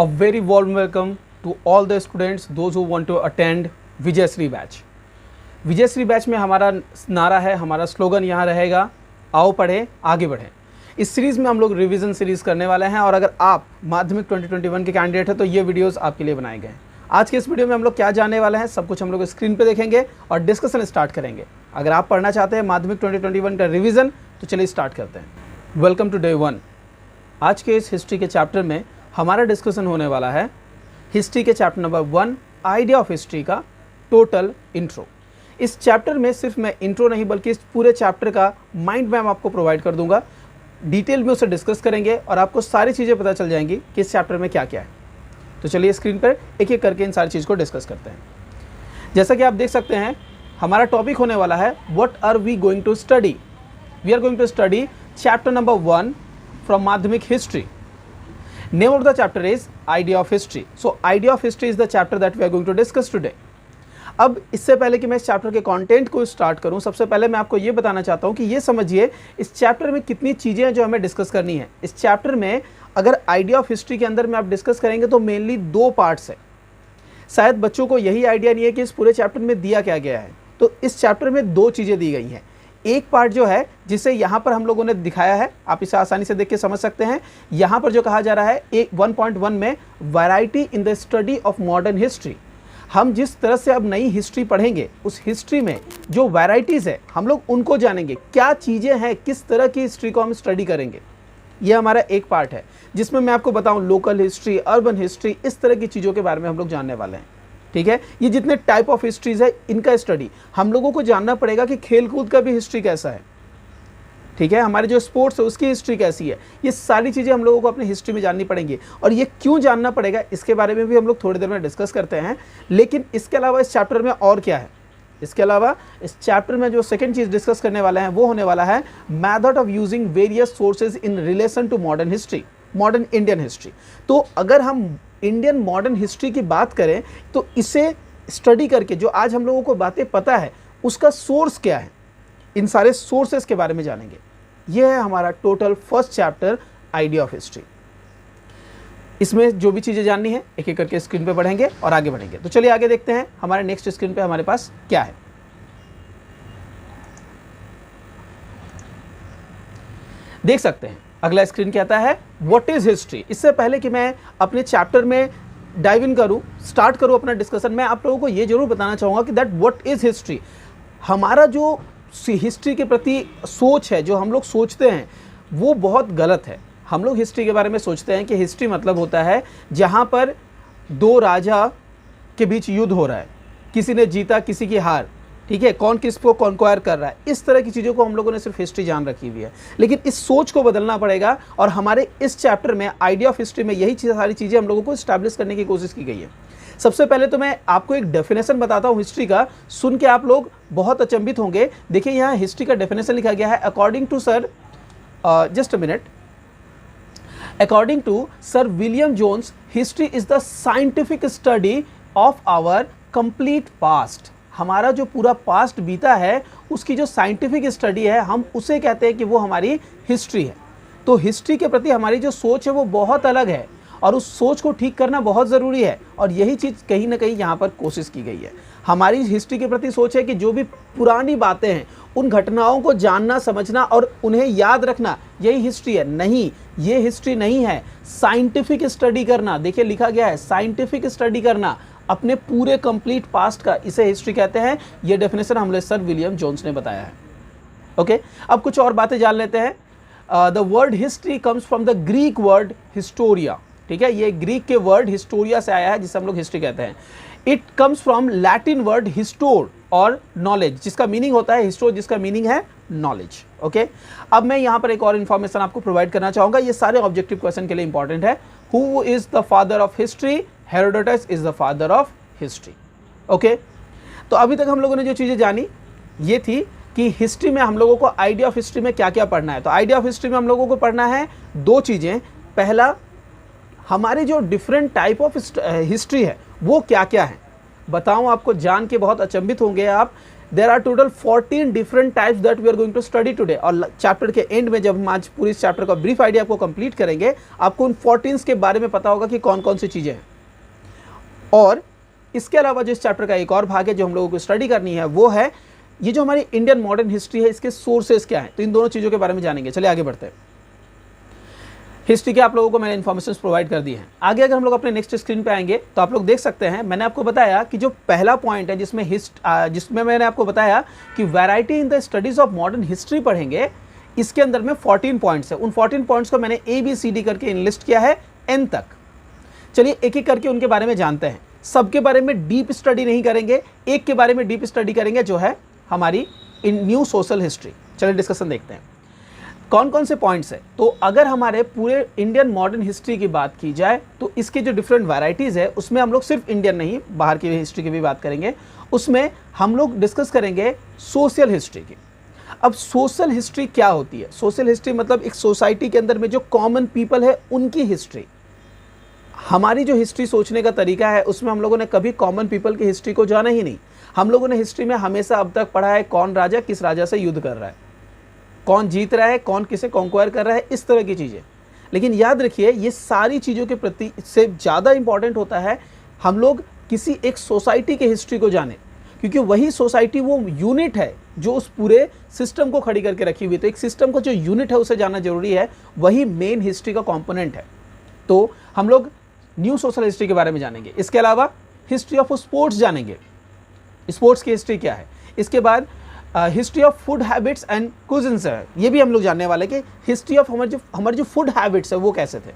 A very warm welcome to all the students, those who want to attend Vijayshree batch. Vijayshree batch में हमारा नारा है, हमारा स्लोगन यहाँ रहेगा, आओ पढ़ें आगे बढ़ें। इस सीरीज़ में हम लोग रिवीजन सीरीज़ करने वाले हैं और अगर आप माध्यमिक 2021 के कैंडिडेट हैं तो ये वीडियोस आपके लिए बनाए गए हैं। आज के इस वीडियो में हम लोग क्या जानने वाले हैं, सब कुछ हम लोग स्क्रीन पे देखेंगे और डिस्कशन स्टार्ट करेंगे। अगर आप पढ़ना चाहते हैं माध्यमिक 2021 का रिवीजन तो चलिए स्टार्ट करते हैं। Welcome to day 1। आज के इस हिस्ट्री के चैप्टर में हमारा डिस्कशन होने वाला है हिस्ट्री के chapter number 1 idea of history का टोटल इंट्रो। इस चैप्टर में सिर्फ मैं इंट्रो नहीं बल्कि इस पूरे चैप्टर का माइंड मैप आपको प्रोवाइड कर दूंगा। डिटेल में उसे डिस्कस करेंगे और आपको सारी चीज़ें पता चल जाएंगी कि इस चैप्टर में क्या क्या है। तो चलिए स्क्रीन पर एक एक करके इन सारी चीज़ को डिस्कस करते हैं। जैसा कि आप देख सकते हैं हमारा टॉपिक होने वाला है what are we going to study. We are going to study chapter number 1 from माध्यमिक history. Name of the chapter is idea of history. So idea of history is the chapter that we are going to discuss today. अब इससे पहले कि मैं इस chapter के content को start करूं, सबसे पहले मैं आपको ये बताना चाहता हूं कि ये समझिए इस चैप्टर में कितनी चीज़ें हैं जो हमें डिस्कस करनी है। इस चैप्टर में अगर आइडिया ऑफ हिस्ट्री के अंदर में आप डिस्कस करेंगे तो मेनली 2 पार्ट्स है। शायद बच्चों को यही आइडिया नहीं है कि इस पूरे चैप्टर में दिया क्या गया है। तो इस चैप्टर में 2 चीज़ें दी गई हैं। एक पार्ट जो है जिसे यहाँ पर हम लोगों ने दिखाया है, आप इसे आसानी से देख के समझ सकते हैं। यहाँ पर जो कहा जा रहा है 1.1 में variety in the study of modern history. हम जिस तरह से अब नई हिस्ट्री पढ़ेंगे उस हिस्ट्री में जो वैरायटीज़ है हम लोग उनको जानेंगे, क्या चीज़ें हैं, किस तरह की हिस्ट्री को हम स्टडी करेंगे। ये हमारा एक पार्ट है जिसमें मैं आपको बताऊँ लोकल हिस्ट्री, अर्बन हिस्ट्री, इस तरह की चीज़ों के बारे में हम लोग जानने वाले हैं। ठीक है, ये जितने टाइप ऑफ हिस्ट्रीज है इनका स्टडी हम लोगों को जानना पड़ेगा कि खेल कूद का भी हिस्ट्री कैसा है। ठीक है, हमारे जो स्पोर्ट्स है उसकी हिस्ट्री कैसी है, ये सारी चीज़ें हम लोगों को अपनी हिस्ट्री में जाननी पड़ेंगी। और ये क्यों जानना पड़ेगा इसके बारे में भी हम लोग थोड़ी देर में डिस्कस करते हैं। लेकिन इसके अलावा इस चैप्टर में और क्या है, इसके अलावा इस चैप्टर में जो सेकेंड चीज़ डिस्कस करने वाला है वो होने वाला है method of using various sources in relation to modern history, modern Indian history. तो अगर हम इंडियन मॉडर्न हिस्ट्री की बात करें तो इसे स्टडी करके जो आज हम लोगों को बातें पता है उसका सोर्स क्या है, इन सारे सोर्सेस के बारे में जानेंगे। यह है हमारा total first chapter idea of history. इसमें जो भी चीज़ें जाननी है एक एक करके स्क्रीन पे पढ़ेंगे और आगे बढ़ेंगे। तो चलिए आगे देखते हैं हमारे नेक्स्ट स्क्रीन पे हमारे पास क्या है। देख सकते हैं अगला स्क्रीन कहता है व्हाट इज हिस्ट्री। इससे पहले कि मैं अपने चैप्टर में डाइव इन करूं, स्टार्ट करूं अपना डिस्कशन, मैं आप लोगों को ये जरूर बताना चाहूँगा कि दैट व्हाट इज हिस्ट्री। हमारा जो हिस्ट्री के प्रति सोच है, जो हम लोग सोचते हैं वो बहुत गलत है। हम लोग हिस्ट्री के बारे में सोचते हैं कि हिस्ट्री मतलब होता है जहाँ पर 2 राजा के बीच युद्ध हो रहा है, किसी ने जीता किसी की हार, ठीक है, कौन किसको कॉन्क्वायर कर रहा है, इस तरह की चीज़ों को हम लोगों ने सिर्फ हिस्ट्री जान रखी हुई है। लेकिन इस सोच को बदलना पड़ेगा और हमारे इस चैप्टर में आइडिया ऑफ हिस्ट्री में यही सारी चीज़ें हम लोगों को स्टैब्लिश करने की कोशिश की गई है। सबसे पहले तो मैं आपको एक डेफिनेशन बताता हूँ हिस्ट्री का, सुन के आप लोग बहुत अचंभित होंगे। देखिए यहाँ हिस्ट्री का डेफिनेशन लिखा गया है according to sir, just a minute, according to sir William Jones, history is the scientific study of our complete past. हमारा जो पूरा पास्ट बीता है उसकी जो साइंटिफिक स्टडी है हम उसे कहते हैं कि वो हमारी हिस्ट्री है। तो हिस्ट्री के प्रति हमारी जो सोच है वो बहुत अलग है और उस सोच को ठीक करना बहुत ज़रूरी है और यही चीज़ कहीं ना कहीं यहाँ पर कोशिश की गई है। हमारी हिस्ट्री के प्रति सोच है कि जो भी पुरानी बातें हैं उन घटनाओं को जानना, समझना और उन्हें याद रखना, यही हिस्ट्री है। नहीं, ये हिस्ट्री नहीं है। साइंटिफिक स्टडी करना, देखिए लिखा गया है साइंटिफिक स्टडी करना अपने पूरे कंप्लीट पास्ट का, इसे हिस्ट्री कहते हैं। ये डेफिनेशन हमले सर विलियम जोन्स ने बताया है। ओके, अब कुछ और बातें जान लेते हैं। The word history comes from the Greek word Historia. ठीक है, ये ग्रीक के वर्ड हिस्टोरिया से आया है जिसे हम लोग हिस्ट्री कहते हैं। It comes from Latin word हिस्टोर और नॉलेज, जिसका मीनिंग होता है हिस्टोर, जिसका मीनिंग है नॉलेज। ओके, अब मैं यहाँ पर एक और इन्फॉर्मेशन आपको प्रोवाइड करना चाहूँगा, ये सारे ऑब्जेक्टिव क्वेश्चन के लिए इंपॉर्टेंट है। Who is the father of history? Herodotus is the father of history. Okay, तो अभी तक हम लोगों ने जो चीज़ें जानी ये थी कि हिस्ट्री में हम लोगों को आइडिया ऑफ हिस्ट्री में क्या क्या पढ़ना है। तो आइडिया ऑफ हिस्ट्री में हम लोगों को पढ़ना है 2 चीज़ें। पहला, हमारे जो डिफरेंट टाइप ऑफ हिस्ट्री है वो क्या क्या है। बताऊं आपको, जान के बहुत अचंभित होंगे आप। There are total 14 different types that we are going to study today. और चैप्टर के एंड में जब हम आज पूरी चैप्टर का ब्रीफ आइडिया आपको कंप्लीट करेंगे, आपको उन 14 के बारे में पता होगा कि कौन कौन सी चीज़ें हैं। और इसके अलावा जो इस चैप्टर का एक और भाग है जो हम लोगों को स्टडी करनी है, वो है ये जो हमारी इंडियन मॉडर्न हिस्ट्री है, इसके सोर्सेज क्या हैं। तो इन दोनों चीज़ों के बारे में जानेंगे। चलिए आगे बढ़ते हैं। हिस्ट्री के आप लोगों को मैंने इन्फॉर्मेशन प्रोवाइड कर दी हैं। आगे अगर हम लोग अपने नेक्स्ट स्क्रीन पे आएंगे तो आप लोग देख सकते हैं, मैंने आपको बताया कि जो पहला पॉइंट है जिसमें मैंने आपको बताया कि variety in the studies of modern history पढ़ेंगे, इसके अंदर में 14 पॉइंट्स है। उन 14 पॉइंट्स को मैंने ABCD करके इनलिस्ट किया है N तक। चलिए एक एक करके उनके बारे में जानते हैं। सबके बारे में डीप स्टडी नहीं करेंगे, एक के बारे में डीप स्टडी करेंगे जो है हमारी न्यू सोशल हिस्ट्री। चलिए डिस्कशन देखते हैं कौन कौन से पॉइंट्स है। तो अगर हमारे पूरे इंडियन मॉडर्न हिस्ट्री की बात की जाए तो इसके जो डिफरेंट वैरायटीज़ है उसमें हम लोग सिर्फ इंडियन नहीं, बाहर की हिस्ट्री की भी बात करेंगे। उसमें हम लोग डिस्कस करेंगे सोशल हिस्ट्री की। अब सोशल हिस्ट्री क्या होती है? सोशल हिस्ट्री मतलब एक सोसाइटी के अंदर में जो कॉमन पीपल है उनकी हिस्ट्री। हमारी जो हिस्ट्री सोचने का तरीका है उसमें हम लोगों ने कभी कॉमन पीपल की हिस्ट्री को जाना ही नहीं। हम लोगों ने हिस्ट्री में हमेशा अब तक पढ़ा है कौन राजा किस राजा से युद्ध कर रहा है, कौन जीत रहा है, कौन किसे कॉन्क्वायर कर रहा है, इस तरह की चीज़ें। लेकिन याद रखिए ये सारी चीज़ों के प्रति से ज़्यादा इंपॉर्टेंट होता है हम लोग किसी एक सोसाइटी के हिस्ट्री को जानें, क्योंकि वही सोसाइटी वो यूनिट है जो उस पूरे सिस्टम को खड़ी करके रखी हुई है। तो एक सिस्टम का जो यूनिट है उसे जानना जरूरी है, वही मेन हिस्ट्री का कॉम्पोनेंट है। तो हम लोग न्यू सोशल हिस्ट्री के बारे में जानेंगे। इसके अलावा हिस्ट्री ऑफ स्पोर्ट्स जानेंगे, स्पोर्ट्स की हिस्ट्री क्या है। इसके बाद history of food habits and cuisines है, ये भी हम लोग जानने वाले कि हिस्ट्री ऑफ हमारे जो फूड हैबिट्स है वो कैसे थे।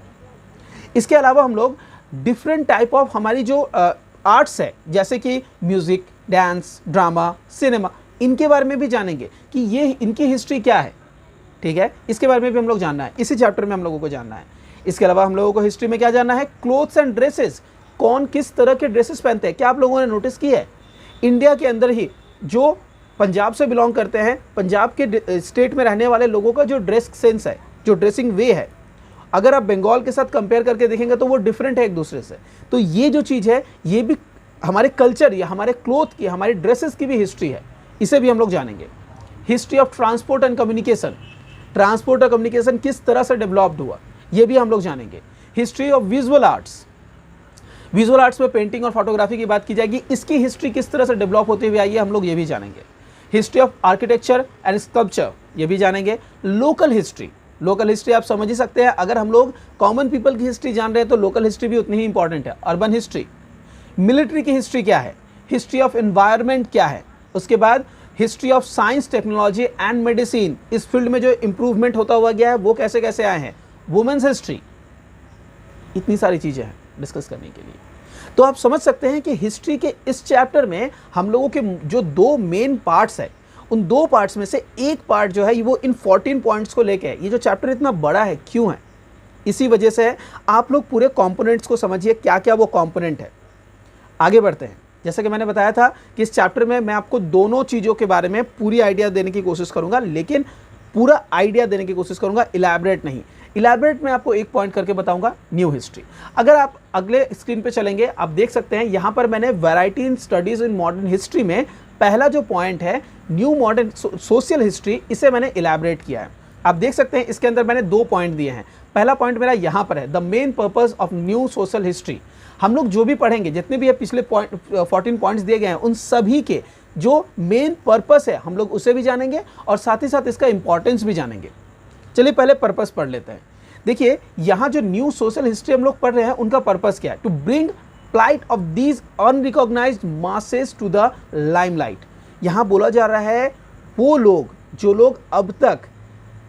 इसके अलावा हम लोग डिफरेंट टाइप ऑफ हमारी जो आर्ट्स है जैसे कि म्यूज़िक, डांस, ड्रामा, सिनेमा, इनके बारे में भी जानेंगे कि ये इनकी हिस्ट्री क्या है। ठीक है, इसके बारे में भी हम लोग जानना है, इसी चैप्टर में हम लोगों को जानना है। इसके अलावा हम लोगों को हिस्ट्री में क्या जानना है? क्लोथ्स एंड ड्रेसेस, कौन किस तरह के ड्रेसेस पहनते हैं। क्या आप लोगों ने नोटिस की है इंडिया के अंदर ही जो पंजाब से बिलोंग करते हैं, पंजाब के स्टेट में रहने वाले लोगों का जो ड्रेस सेंस है, जो ड्रेसिंग वे है, अगर आप बंगाल के साथ कंपेयर करके देखेंगे तो वो डिफरेंट है एक दूसरे से। तो ये जो चीज़ है ये भी हमारे कल्चर या हमारे क्लोथ की, हमारे ड्रेसेस की भी हिस्ट्री है, इसे भी हम लोग जानेंगे। History of transport and communication, transport और कम्युनिकेशन किस तरह से डेवलप्ड हुआ ये भी हम लोग जानेंगे। History of visual arts, visual arts में पेंटिंग और फोटोग्राफी की बात की जाएगी, इसकी हिस्ट्री किस तरह से डेवलप होती हुई आई है हम लोग ये भी जानेंगे। History of architecture and sculpture ये भी जानेंगे। लोकल हिस्ट्री, लोकल हिस्ट्री आप समझ ही सकते हैं, अगर हम लोग कॉमन पीपल की हिस्ट्री जान रहे हैं तो लोकल हिस्ट्री भी उतनी ही इंपॉर्टेंट है। अर्बन हिस्ट्री, मिलिट्री की हिस्ट्री क्या है, हिस्ट्री ऑफ एनवायरनमेंट क्या है, उसके बाद history of science, technology and medicine, इस फील्ड में जो इंप्रूवमेंट होता हुआ गया है वो कैसे कैसे आए हैं। वुमेन्स हिस्ट्री, इतनी सारी चीज़ें हैं डिस्कस करने के लिए। तो आप समझ सकते हैं कि हिस्ट्री के इस चैप्टर में हम लोगों के जो दो मेन पार्ट्स है, उन दो पार्ट्स में से एक पार्ट जो है वो इन 14 पॉइंट्स को लेके है। ये जो चैप्टर इतना बड़ा है क्यों है? इसी वजह से है। आप लोग पूरे कंपोनेंट्स को समझिए, क्या क्या वो कंपोनेंट है। आगे बढ़ते हैं। जैसा कि मैंने बताया था कि इस चैप्टर में मैं आपको दोनों चीज़ों के बारे में पूरी आइडिया देने की कोशिश करूंगा, लेकिन पूरा आइडिया देने की कोशिश करूंगा, इलैबोरेट नहीं। इलैबोरेट में आपको एक पॉइंट करके बताऊंगा, न्यू हिस्ट्री। अगर आप अगले स्क्रीन पे चलेंगे, आप देख सकते हैं यहाँ पर मैंने variety in studies in modern history में पहला जो पॉइंट है न्यू मॉडर्न सोशल हिस्ट्री, इसे मैंने इलैबोरेट किया है। आप देख सकते हैं इसके अंदर मैंने 2 पॉइंट दिए हैं। पहला पॉइंट मेरा यहाँ पर है, the main purpose of new social history. हम लोग जो भी पढ़ेंगे, जितने भी पिछले 14 पॉइंट्स दिए गए हैं, उन सभी के जो मेन पर्पस है हम लोग उसे भी जानेंगे और साथ ही साथ इसका इंपॉर्टेंस भी जानेंगे। चलिए पहले पर्पस पढ़ लेते हैं। देखिए यहाँ जो न्यू सोशल हिस्ट्री हम लोग पढ़ रहे हैं उनका पर्पस क्या है? To bring plight of these unrecognized masses to the limelight। यहाँ बोला जा रहा है वो लोग जो लोग अब तक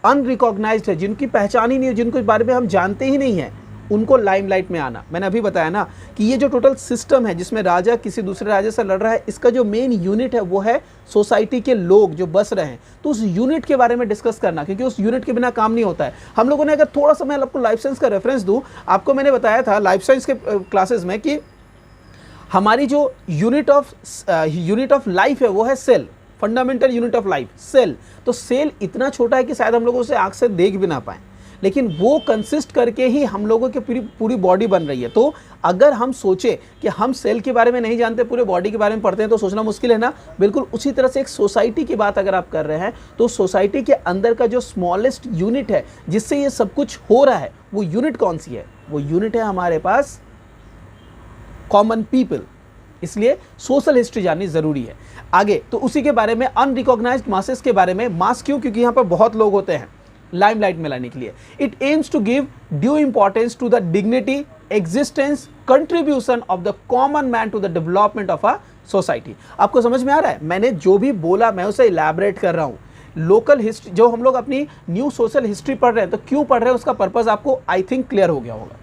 अनरिकॉग्नाइज्ड है, जिनकी पहचान ही नहीं है, जिनको इस बारे में हम जानते ही नहीं है, उनको लाइमलाइट में आना। मैंने अभी बताया ना कि ये जो टोटल सिस्टम है जिसमें राजा किसी दूसरे राजा से लड़ रहा है, इसका जो मेन यूनिट है वो है सोसाइटी के लोग जो बस रहे हैं। तो उस यूनिट के बारे में डिस्कस करना, क्योंकि उस यूनिट के बिना काम नहीं होता है। हम लोगों ने अगर थोड़ा सा, मैं आपको लाइफ साइंस का रेफरेंस दूँ, आपको मैंने बताया था लाइफ साइंस के क्लासेस में कि हमारी जो यूनिट ऑफ लाइफ है वो है cell, fundamental unit of life cell. तो सेल इतना छोटा है कि शायद हम लोग उसे आँख से देख भी ना पाएँ, लेकिन वो कंसिस्ट करके ही हम लोगों की पूरी पूरी बॉडी बन रही है। तो अगर हम सोचें कि हम सेल के बारे में नहीं जानते, पूरे बॉडी के बारे में पढ़ते हैं, तो सोचना मुश्किल है ना। बिल्कुल उसी तरह से एक सोसाइटी की बात अगर आप कर रहे हैं, तो सोसाइटी के अंदर का जो स्मॉलेस्ट यूनिट है जिससे ये सब कुछ हो रहा है, वो यूनिट कौन सी है? वो यूनिट है हमारे पास कॉमन पीपल। इसलिए सोशल हिस्ट्री जाननी जरूरी है। आगे तो उसी के बारे में अनरिकॉग्नाइज्ड मासेस के बारे में, मास क्यों? क्योंकि यहाँ पर बहुत लोग होते हैं लाइमलाइट में लाने के लिए। It aims to give due importance to the dignity, existence, contribution of the common man to the development of a society. आपको समझ में आ रहा है? मैंने जो भी बोला मैं उसे इलैबोरेट कर रहा हूँ। लोकल हिस्ट्री जो हम लोग अपनी न्यू सोशल हिस्ट्री पढ़ रहे हैं, तो क्यों पढ़ रहे हैं उसका पर्पस आपको आई थिंक क्लियर हो गया होगा।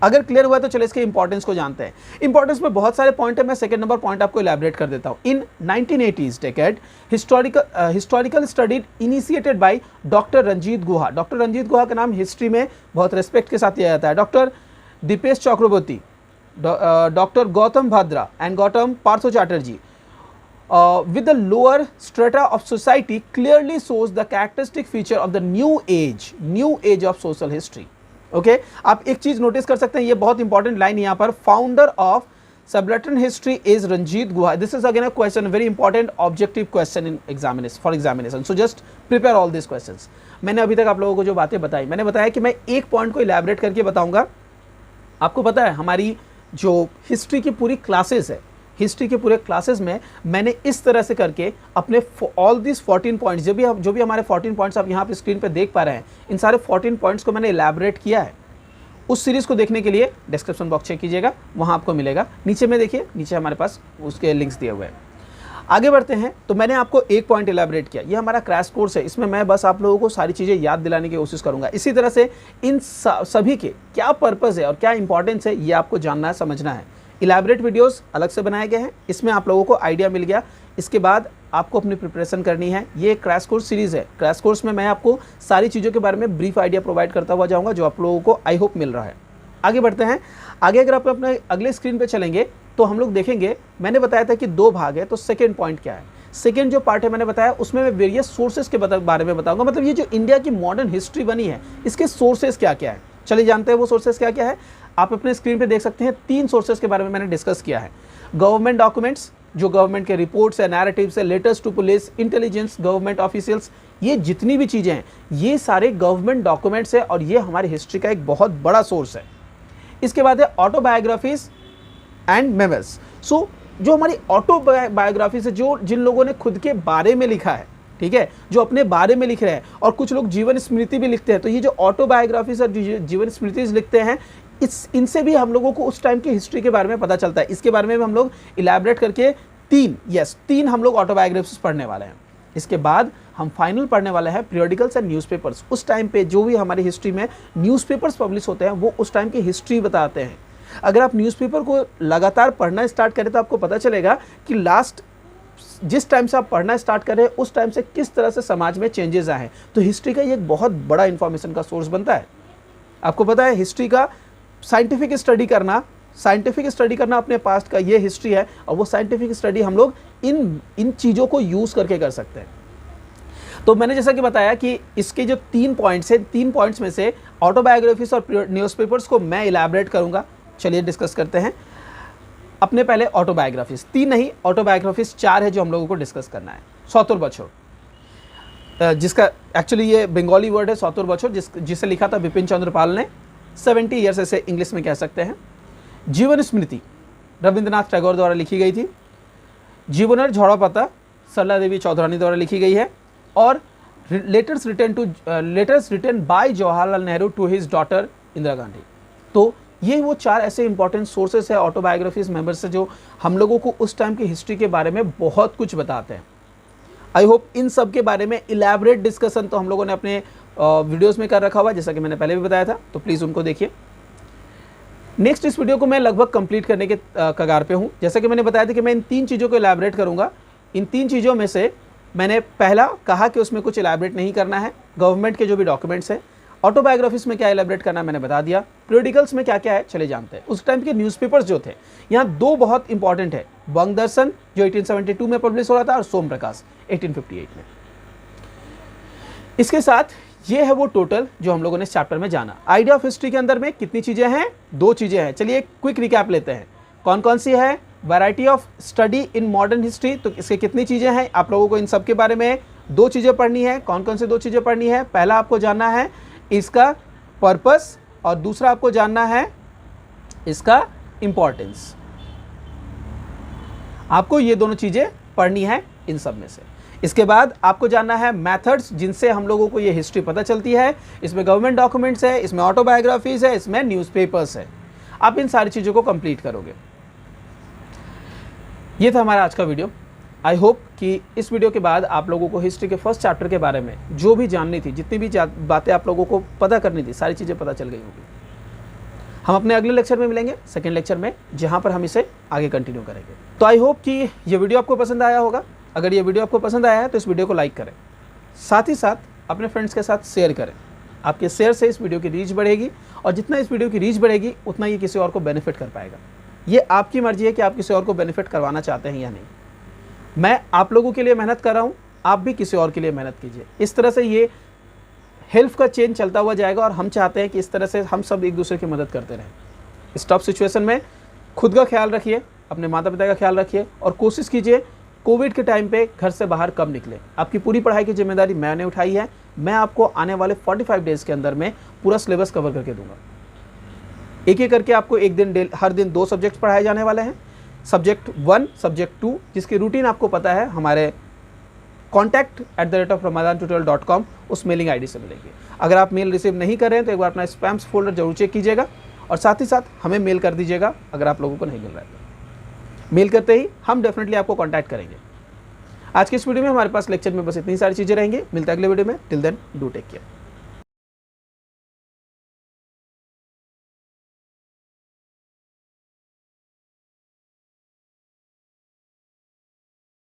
अगर क्लियर हुआ है तो चलिए इसके इंपॉर्टेंस को जानते हैं। इंपॉर्टेंस में बहुत सारे पॉइंट है, मैं सेकंड नंबर पॉइंट आपको इलैबोरेट कर देता हूं। In 1980s decade historical study initiated by doctor Ranjit Guha. Doctor Ranjit Guha का नाम हिस्ट्री में बहुत रिस्पेक्ट के साथ लिया जाता है। Doctor Dipesh Chakrabarty, doctor Gautam Bhadra and Gautam Partho Chatterjee with the lower strata of society clearly shows the characteristic feature of the new age of social history. Okay आप एक चीज नोटिस कर सकते हैं, ये बहुत इंपॉर्टेंट लाइन यहाँ पर, founder of subaltern history is Ranjit Guha. This is again a question, very important objective question in for examination, so just prepare all this questions. मैंने अभी तक आप लोगों को जो बातें बताई, मैंने बताया कि मैं एक पॉइंट को इलैबोरेट करके बताऊंगा। आपको पता है हमारी जो हिस्ट्री की पूरी क्लासेस है, हिस्ट्री के पूरे क्लासेस में मैंने इस तरह से करके अपने ऑल दिस 14 पॉइंट्स, जो भी हमारे 14 पॉइंट्स आप यहाँ पे स्क्रीन पे देख पा रहे हैं, इन सारे 14 पॉइंट्स को मैंने इलैबोरेट किया है। उस सीरीज को देखने के लिए डिस्क्रिप्शन बॉक्स चेक कीजिएगा, वहाँ आपको मिलेगा। नीचे में देखिए, नीचे हमारे पास उसके लिंक्स दिए हुए हैं। आगे बढ़ते हैं, तो मैंने आपको एक पॉइंट इलैबोरेट किया, ये हमारा क्रैश कोर्स है, इसमें मैं बस आप लोगों को सारी चीज़ें याद दिलाने की कोशिश करूँगा। इसी तरह से इन सभी के क्या पर्पज़ है और क्या इंपॉर्टेंस है, ये आपको जानना है, समझना है। इलैबोरेट वीडियोस अलग से बनाए गए हैं, इसमें आप लोगों को आइडिया मिल गया। इसके बाद आपको अपनी प्रिपरेशन करनी है। ये क्रैश कोर्स सीरीज़ है, क्रैश कोर्स में मैं आपको सारी चीज़ों के बारे में ब्रीफ आइडिया प्रोवाइड करता हुआ जाऊँगा, जो आप लोगों को आई होप मिल रहा है। आगे बढ़ते हैं। आगे अगर आप अपने अगले स्क्रीन पर चलेंगे तो हम लोग देखेंगे, मैंने बताया था कि 2 भाग है, तो सेकेंड पॉइंट क्या है? सेकेंड जो पार्ट है मैंने बताया, उसमें मैं वेरियस सोर्सेज के बारे में बताऊंगा। मतलब ये जो इंडिया की मॉडर्न हिस्ट्री बनी है, इसके सोर्सेज क्या क्या है, चलिए जानते हैं वो सोर्सेज क्या क्या है। आप अपने स्क्रीन पे देख सकते हैं 3 सोर्सेज के बारे में मैंने डिस्कस किया है। गवर्नमेंट डॉक्यूमेंट्स, जो गवर्नमेंट के रिपोर्ट्स है, नैरेटिव्स है, letters to police, intelligence, government officials, ये जितनी भी चीज़ें हैं ये सारे गवर्नमेंट डॉक्यूमेंट्स है और ये हमारी हिस्ट्री का एक बहुत बड़ा सोर्स है। इसके बाद है ऑटोबायोग्राफीज एंड मेमोस। सो जो हमारी ऑटोबायोग्राफीज है, जो जिन लोगों ने खुद के बारे में लिखा है, ठीक है, जो अपने बारे में लिख रहे हैं, और कुछ लोग जीवन स्मृति भी लिखते हैं, तो ये जो ऑटोबायोग्राफीज और जीवन स्मृतिज लिखते हैं, इनसे भी हम लोगों को उस टाइम की हिस्ट्री के बारे में पता चलता है। इसके बारे में भी हम लोग इलैबोरेट करके 3 हम लोग ऑटोबायोग्राफीज पढ़ने वाले हैं। इसके बाद हम फाइनल पढ़ने वाले हैं पीरियडिकल्स एंड न्यूज़पेपर्स। उस टाइम पे जो भी हमारी हिस्ट्री में न्यूज़पेपर्स पब्लिश होते हैं, वो उस टाइम की हिस्ट्री बताते हैं। अगर आप न्यूज़पेपर को लगातार पढ़ना स्टार्ट करें तो आपको पता चलेगा कि लास्ट जिस टाइम से आप पढ़ना स्टार्ट करें उस टाइम से किस तरह से समाज में चेंजेस आए हैं। तो हिस्ट्री का ये एक बहुत बड़ा इंफॉर्मेशन का सोर्स बनता है। आपको पता है हिस्ट्री का साइंटिफिक स्टडी करना अपने पास्ट का ये हिस्ट्री है, और वो साइंटिफिक स्टडी हम लोग इन चीज़ों को यूज़ करके कर सकते हैं। तो मैंने जैसा कि बताया कि इसके जो 3 पॉइंट्स हैं, 3 पॉइंट्स में से ऑटोबायोग्राफीज और न्यूज़पेपर्स को मैं इलैबोरेट करूंगा। चलिए डिस्कस करते हैं। अपने पहले ऑटोबायोग्राफीज 3 नहीं, ऑटोबायोग्राफीज 4 है जो हम लोगों को डिस्कस करना है। सौतुर बछोर, जिसका एक्चुअली ये बंगाली वर्ड है सौतुर बछोर, जिसे लिखा था बिपिन चंद्र पाल ने 70 ईयर्स, ऐसे इंग्लिश में कह सकते हैं। जीवन स्मृति रविंद्रनाथ टैगोर द्वारा लिखी गई थी। जीवनर झोड़ापता सरला देवी चौधरानी द्वारा लिखी गई है। और letters written by Jawaharlal Nehru to his daughter Indira Gandhi. तो ये वो 4 ऐसे इंपॉर्टेंट सोर्सेस है ऑटोबायोग्राफीज मेंबर्स से, जो हम लोगों को उस टाइम की हिस्ट्री के बारे में बहुत कुछ बताते हैं। आई होप इन सब के बारे में इलैबोरेट डिस्कशन तो हम लोगों ने अपने वीडियोस में कर रखा हुआ, जैसा कि मैंने पहले भी बताया था, तो प्लीज़ उनको देखिए। नेक्स्ट इस वीडियो को मैं लगभग कंप्लीट करने के कगार पे हूँ। जैसा कि मैंने बताया था कि मैं इन 3 चीज़ों को इलैबोरेट करूँगा। इन 3 चीज़ों में से मैंने पहला कहा कि उसमें कुछ इलैबोरेट नहीं करना है। गवर्नमेंट के जो भी डॉक्यूमेंट्स हैं, ऑटोबायोग्राफीज में क्या इलैबोरेट करना है मैंने बता दिया। पीरियडिकल्स में क्या क्या है चले जानते हैं। उस टाइम के न्यूज़पेपर्स जो थे, यहाँ 2 बहुत इंपॉर्टेंट है। बंग दर्शन जो 1872 में पब्लिश हो रहा था, और सोम प्रकाश 1858 में। इसके साथ ये है वो टोटल जो हम लोगों ने इस चैप्टर में जाना। आइडिया ऑफ हिस्ट्री के अंदर में कितनी चीज़ें हैं? 2 चीज़ें हैं। चलिए एक क्विक रिकैप लेते हैं। कौन कौन सी है? Variety of study in modern history, तो इसके कितनी चीज़ें हैं? आप लोगों को इन सब के बारे में 2 चीज़ें पढ़नी है। कौन कौन से 2 चीज़ें पढ़नी है? पहला आपको जानना है इसका पर्पस और दूसरा आपको जानना है इसका इम्पॉर्टेंस। आपको ये दोनों चीज़ें पढ़नी है इन सब में से। इसके बाद आपको जानना है मेथड्स जिनसे हम लोगों को ये हिस्ट्री पता चलती है। इसमें गवर्नमेंट डॉक्यूमेंट्स है, इसमें ऑटोबायोग्राफीज है, इसमें न्यूज़पेपर्स है। आप इन सारी चीज़ों को कंप्लीट करोगे। ये था हमारा आज का वीडियो। आई होप कि इस वीडियो के बाद आप लोगों को हिस्ट्री के फर्स्ट चैप्टर के बारे में जो भी जाननी थी, जितनी भी बातें आप लोगों को पता करनी थी, सारी चीज़ें पता चल गई होगी। हम अपने अगले लेक्चर में मिलेंगे, सेकेंड लेक्चर में, जहाँ पर हम इसे आगे कंटिन्यू करेंगे। तो आई होप कि ये वीडियो आपको पसंद आया होगा। अगर ये वीडियो आपको पसंद आया है तो इस वीडियो को लाइक करें, साथ ही साथ अपने फ्रेंड्स के साथ शेयर करें। आपके शेयर से इस वीडियो की रीच बढ़ेगी और जितना इस वीडियो की रीच बढ़ेगी उतना ये किसी और को बेनिफिट कर पाएगा। ये आपकी मर्जी है कि आप किसी और को बेनिफिट करवाना चाहते हैं या नहीं। मैं आप लोगों के लिए मेहनत कर रहा हूँ, आप भी किसी और के लिए मेहनत कीजिए। इस तरह से ये हेल्प का चेन चलता हुआ जाएगा और हम चाहते हैं कि इस तरह से हम सब एक दूसरे की मदद करते रहें। इस टफ सिचुएशन में खुद का ख्याल रखिए, अपने माता पिता का ख्याल रखिए और कोशिश कीजिए कोविड के टाइम पे घर से बाहर कब निकले। आपकी पूरी पढ़ाई की जिम्मेदारी मैंने उठाई है। मैं आपको आने वाले 45 डेज़ के अंदर में पूरा सिलेबस कवर करके दूंगा। एक एक करके आपको हर दिन 2 सब्जेक्ट पढ़ाए जाने वाले हैं। सब्जेक्ट 1, सब्जेक्ट 2, जिसकी रूटीन आपको पता है हमारे contact@ramadantutorial.com उस मेलिंग आईडी से मिलेगी। अगर आप मेल रिसीव नहीं कर रहे हैं तो एक बार अपना स्पैम्स फोल्डर जरूर चेक कीजिएगा और साथ ही साथ हमें मेल कर दीजिएगा अगर आप लोगों को नहीं मिल रहा है तो। मेल करते ही हम डेफिनेटली आपको कांटेक्ट करेंगे। आज के इस वीडियो में हमारे पास लेक्चर में बस इतनी सारी चीज़ें रहेंगी। मिलते हैं अगले वीडियो में। Till then do take care.